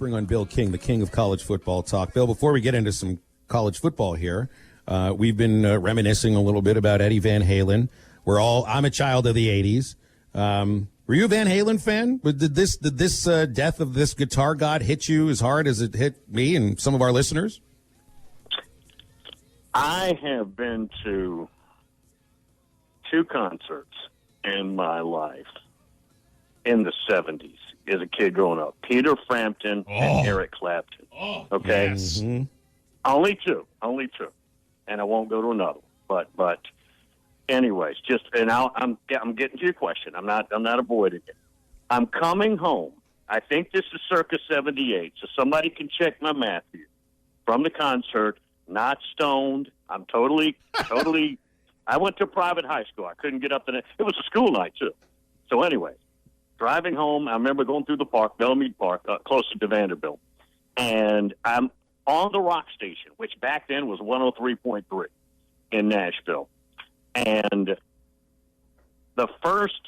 bring on Bill King, the king of college football talk. Bill, before we get into some college football here, we've been reminiscing a little bit about Eddie Van Halen. I'm a child of the 80s. Were you a Van Halen fan? Did this death of this guitar god hit you as hard as it hit me and some of our listeners? I have been to 2 concerts in my life in the 70s as a kid growing up. Peter Frampton and Eric Clapton. Okay? Yes. Mm-hmm. Only two. And I won't go to another. But anyways, I'm getting to your question. I'm not avoiding it. I'm coming home. I think this is circa 78, so somebody can check my math here. From the concert, not stoned. I'm totally. I went to a private high school. I couldn't get up the next. It was a school night too. So anyway, driving home, I remember going through the park, Belmead Park, closer to Vanderbilt, and I'm on the rock station, which back then was 103.3 in Nashville. And the first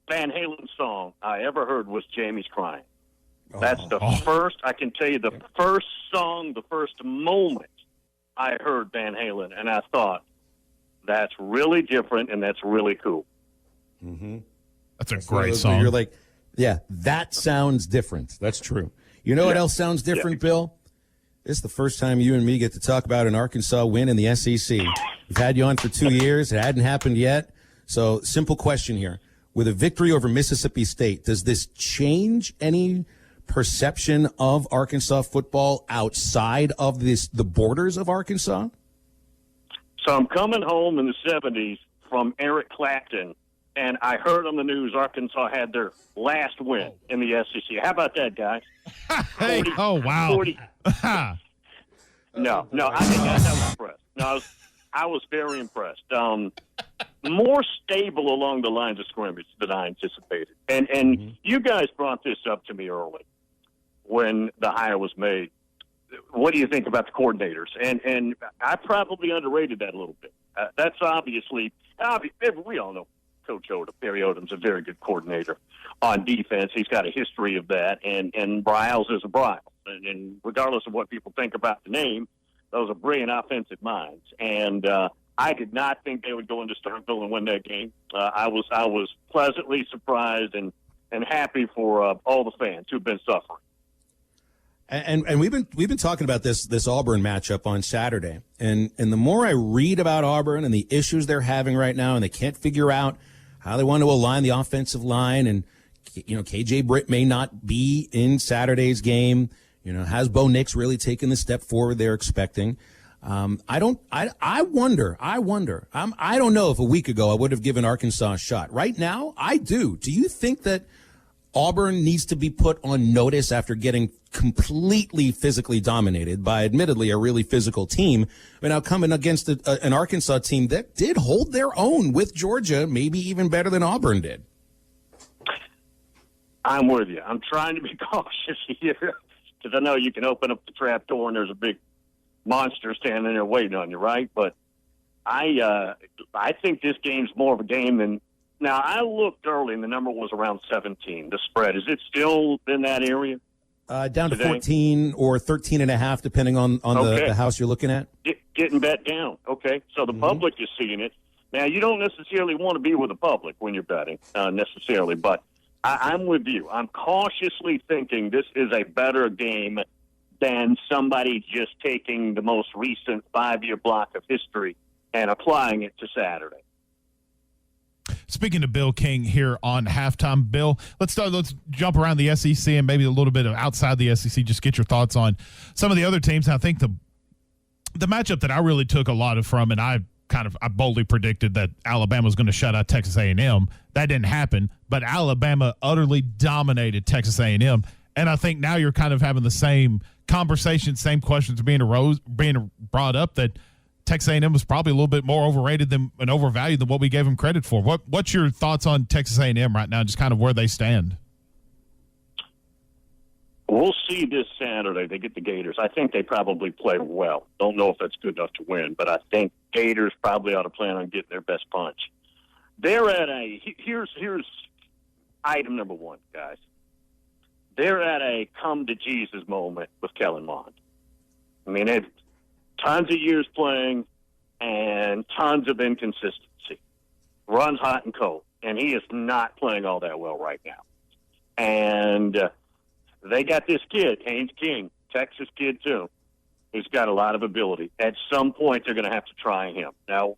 Van Halen song I ever heard was Jamie's Crying. That's the first, I can tell you, the first song, the first moment I heard Van Halen, and I thought, that's really different and that's really cool. Mm-hmm. That's a great song. You're like, yeah, that sounds different. That's true. You know what else sounds different, Bill? This is the first time you and me get to talk about an Arkansas win in the SEC. We've had you on for 2 years. It hadn't happened yet. So, simple question here. With a victory over Mississippi State, does this change any perception of Arkansas football outside of the borders of Arkansas? So I'm coming home in the 70s from Eric Clapton, and I heard on the news Arkansas had their last win in the SEC. How about that, guys? Hey, 40, oh, wow. 40. No, I think I was impressed. No, I was very impressed. More stable along the lines of scrimmage than I anticipated. And you guys brought this up to me early when the hire was made. What do you think about the coordinators? And I probably underrated that a little bit. That's obviously, we all know Coach Odom. Barry Odom's a very good coordinator on defense. He's got a history of that, and Briles is a Briles. And regardless of what people think about the name, those are brilliant offensive minds. And I did not think they would go into Starkville and win that game. I was pleasantly surprised and happy for all the fans who've been suffering. And we've been talking about this Auburn matchup on Saturday, and the more I read about Auburn and the issues they're having right now, and they can't figure out how they want to align the offensive line, and KJ Britt may not be in Saturday's game. Has Bo Nix really taken the step forward they're expecting? I don't know if a week ago I would have given Arkansas a shot. Right now, I do. Do you think that Auburn needs to be put on notice after getting completely physically dominated by, admittedly, a really physical team, but now coming against an Arkansas team that did hold their own with Georgia, maybe even better than Auburn did? I'm with you. I'm trying to be cautious here because I know you can open up the trap door and there's a big monster standing there waiting on you, right? But I think this game's more of a game than. Now, I looked early, and the number was around 17, the spread. Is it still in that area? Down today? To 14 or 13.5, depending on the house you're looking at. Getting bet down. Okay, so the public is seeing it. Now, you don't necessarily want to be with the public when you're betting, necessarily, but I'm with you. I'm cautiously thinking this is a better game than somebody just taking the most recent 5-year block of history and applying it to Saturday. Speaking to Bill King here on Halftime, Bill, let's jump around the SEC and maybe a little bit of outside the SEC. Just get your thoughts on some of the other teams. I think the matchup that I really took a lot from, and I boldly predicted that Alabama was going to shut out Texas A&M. That didn't happen, but Alabama utterly dominated Texas A&M. And I think now you're kind of having the same conversation, same questions being brought up, that Texas A&M was probably a little bit more overrated and overvalued than what we gave them credit for. What's your thoughts on Texas A&M right now, just kind of where they stand? We'll see this Saturday. They get the Gators. I think they probably play well. Don't know if that's good enough to win, but I think Gators probably ought to plan on getting their best punch. They're at here's item number one, guys. they're at a come-to-Jesus moment with Kellen Mond. I mean, they've tons of years playing and tons of inconsistency. Runs hot and cold, and he is not playing all that well right now. And they got this kid, Haynes King, Texas kid too, who's got a lot of ability. At some point, they're going to have to try him. Now,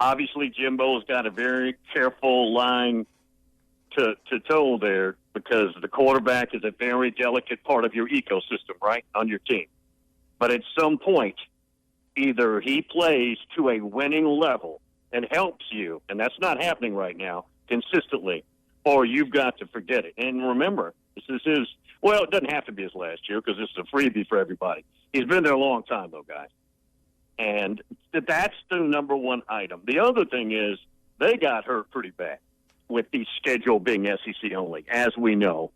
obviously, Jimbo's got a very careful line to toe there because the quarterback is a very delicate part of your ecosystem, right, on your team. But at some point, either he plays to a winning level and helps you, and that's not happening right now consistently, or you've got to forget it. And remember, this is well, it doesn't have to be his last year because this is a freebie for everybody. He's been there a long time, though, guys. And that's the number one item. The other thing is they got hurt pretty bad with the schedule being SEC only, as we know.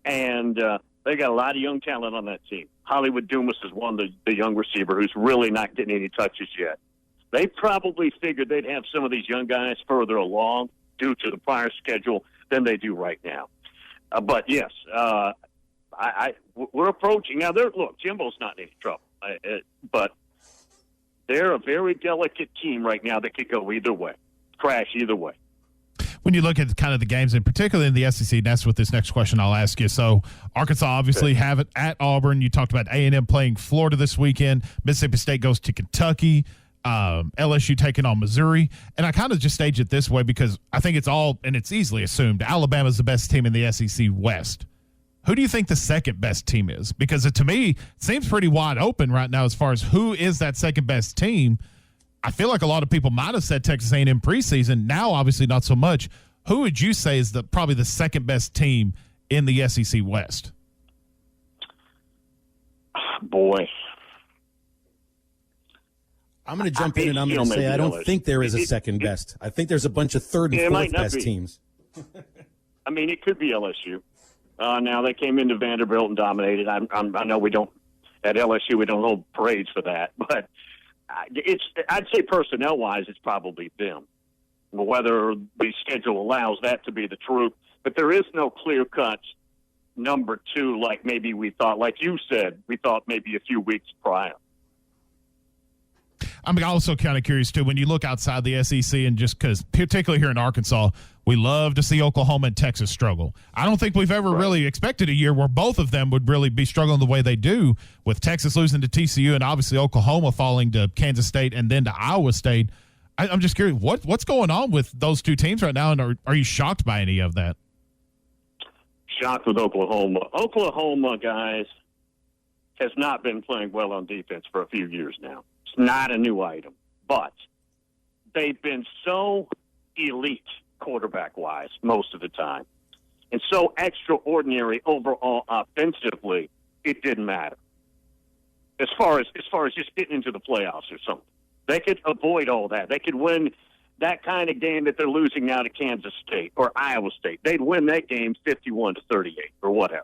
And they got a lot of young talent on that team. Hollywood Dumas is one of the young receiver who's really not getting any touches yet. They probably figured they'd have some of these young guys further along due to the prior schedule than they do right now. But, yes, we're approaching. Now, look, Jimbo's not in any trouble. But they're a very delicate team right now that could go either way, crash either way. When you look at kind of the games, and particularly in the SEC, and that's what this next question I'll ask you. So Arkansas obviously have it at Auburn. You talked about A&M playing Florida this weekend. Mississippi State goes to Kentucky. LSU taking on Missouri. And I kind of just stage it this way because I think it's all, and it's easily assumed, Alabama's the best team in the SEC West. Who do you think the second best team is? Because to me, it seems pretty wide open right now as far as who is that second best team. I feel like a lot of people might have said Texas A&M preseason. Now, obviously, not so much. Who would you say is probably the second best team in the SEC West? Boy. I'm going to jump in and I'm going to say I don't think there is a second best. I think there's a bunch of third and fourth best teams. I mean, it could be LSU. Now, they came into Vanderbilt and dominated. I know we don't – at LSU we don't hold parades for that, but – I'd say personnel-wise, it's probably them. Whether the schedule allows that to be the truth, but there is no clear-cut number two like maybe we thought. Like you said, we thought maybe a few weeks prior. I'm also kind of curious, too, when you look outside the SEC and just because, particularly here in Arkansas, we love to see Oklahoma and Texas struggle. I don't think we've ever really expected a year where both of them would really be struggling the way they do, with Texas losing to TCU and obviously Oklahoma falling to Kansas State and then to Iowa State. I'm just curious, what's going on with those two teams right now, and are you shocked by any of that? Shocked with Oklahoma. Oklahoma, guys, has not been playing well on defense for a few years now. It's not a new item, but they've been so elite quarterback-wise most of the time and so extraordinary overall offensively, it didn't matter. As far as just getting into the playoffs or something. They could avoid all that. They could win that kind of game that they're losing now to Kansas State or Iowa State. They'd win that game 51-38 or whatever.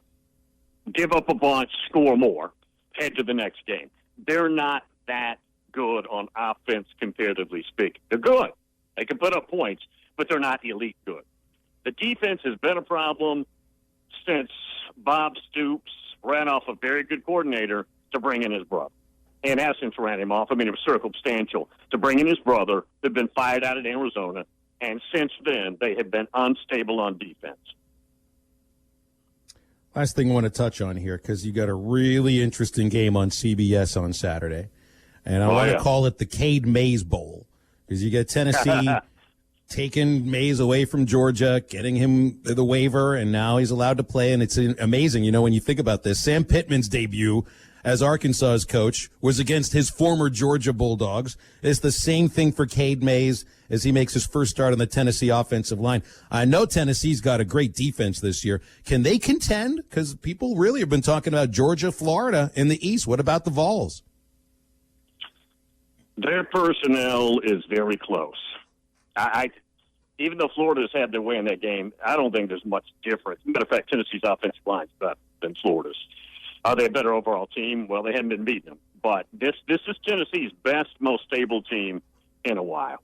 Give up a bunch, score more, head to the next game. They're not that good on offense, comparatively speaking. They're good. They can put up points, but they're not elite good. The defense has been a problem since Bob Stoops ran off a very good coordinator to bring in his brother. In essence, ran him off. I mean, it was circumstantial to bring in his brother. They've been fired out of Arizona, and since then, they have been unstable on defense. Last thing I want to touch on here, because you got a really interesting game on CBS on Saturday. And I want to call it the Cade Mays Bowl, because you get Tennessee taking Mays away from Georgia, getting him the waiver, and now he's allowed to play. And it's amazing, you know, when you think about this. Sam Pittman's debut as Arkansas's coach was against his former Georgia Bulldogs. It's the same thing for Cade Mays as he makes his first start on the Tennessee offensive line. I know Tennessee's got a great defense this year. Can they contend? Because people really have been talking about Georgia, Florida in the East. What about the Vols? Their personnel is very close. Even though Florida's had their way in that game, I don't think there's much difference. Matter of fact, Tennessee's offensive line's better than Florida's. Are they a better overall team? Well, they haven't been beating them. But this is Tennessee's best, most stable team in a while.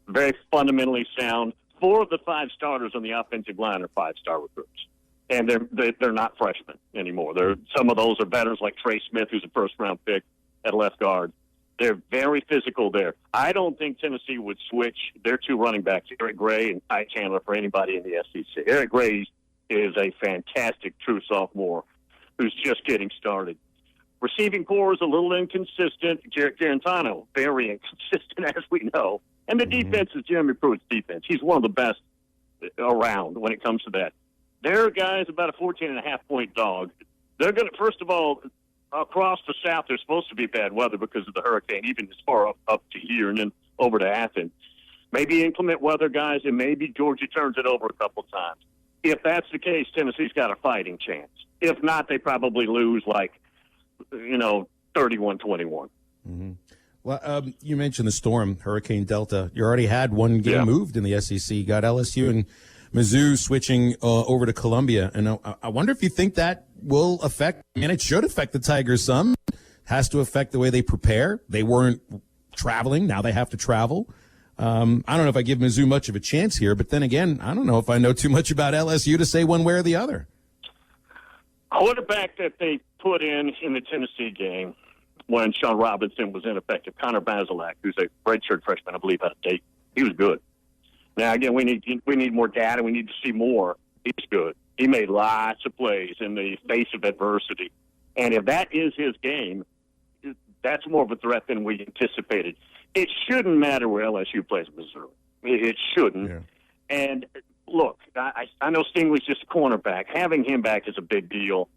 Very fundamentally sound. 4 of the 5 starters on the offensive line are 5-star recruits. and they're not freshmen anymore. Some of those are veterans like Trey Smith, who's a first-round pick at left guard. They're very physical there. I don't think Tennessee would switch their two running backs, Eric Gray and Ty Chandler, for anybody in the SEC. Eric Gray is a fantastic true sophomore who's just getting started. Receiving core is a little inconsistent. Jarrett Garantano, very inconsistent, as we know. And the defense is Jeremy Pruitt's defense. He's one of the best around when it comes to that. Their guy's about a 14.5-point dog. They're going to, first of all, across the South, there's supposed to be bad weather because of the hurricane, even as far up to here and then over to Athens. Maybe inclement weather, guys, and maybe Georgia turns it over a couple times. If that's the case, Tennessee's got a fighting chance. If not, they probably lose 31-21. Mm-hmm. Well, you mentioned the storm, Hurricane Delta. You already had one game moved in the SEC. You got LSU and Mizzou switching over to Columbia. And I wonder if you think that will affect, and it should affect the Tigers some. It has to affect the way they prepare. They weren't traveling. Now they have to travel. I don't know if I give Mizzou much of a chance here, but then again, I don't know if I know too much about LSU to say one way or the other. Quarterback that they put in the Tennessee game when Sean Robinson was ineffective, Connor Bazelak, who's a redshirt freshman, I believe, out of Dayton. He was good. Now, again, we need more data. We need to see more. He's good. He made lots of plays in the face of adversity. And if that is his game, that's more of a threat than we anticipated. It shouldn't matter where LSU plays Missouri. It shouldn't. Yeah. And, look, I know Stingley's just a cornerback. Having him back is a big deal.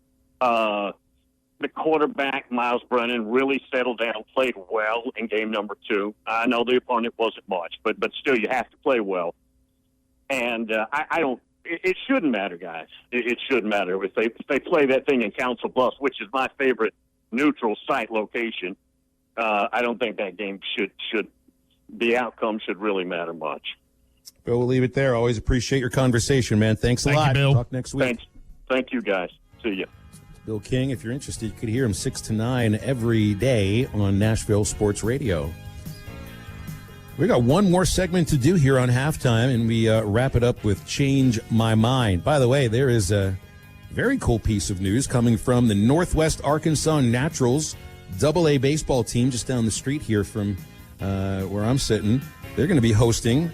The quarterback, Miles Brennan, really settled down, played well in game number 2. I know the opponent wasn't much, but still you have to play well. And it shouldn't matter, guys. It shouldn't matter. If they play that thing in Council Bluffs, which is my favorite neutral site location, I don't think that game the outcome should really matter much. Bill, we'll leave it there. Always appreciate your conversation, man. Thanks a lot. You, Bill. Talk next week. Thanks. Thank you, guys. See you. Bill King, if you're interested, you could hear him 6 to 9 every day on Nashville Sports Radio. We got one more segment to do here on halftime, and we wrap it up with Change My Mind. By the way, there is a very cool piece of news coming from the Northwest Arkansas Naturals AA baseball team just down the street here from where I'm sitting. They're going to be hosting,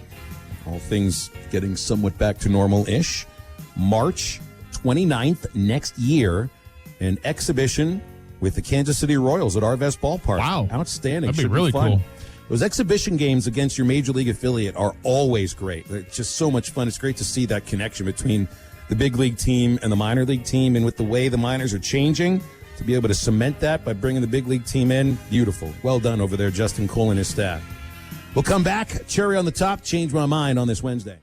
all things getting somewhat back to normal-ish, March 29th next year, an exhibition with the Kansas City Royals at Arvest Ballpark. Wow. Outstanding. That'd be really cool. Those exhibition games against your major league affiliate are always great. It's just so much fun. It's great to see that connection between the big league team and the minor league team. And with the way the minors are changing, to be able to cement that by bringing the big league team in, beautiful. Well done over there, Justin Cole and his staff. We'll come back. Cherry on the top, Change My Mind on this Wednesday.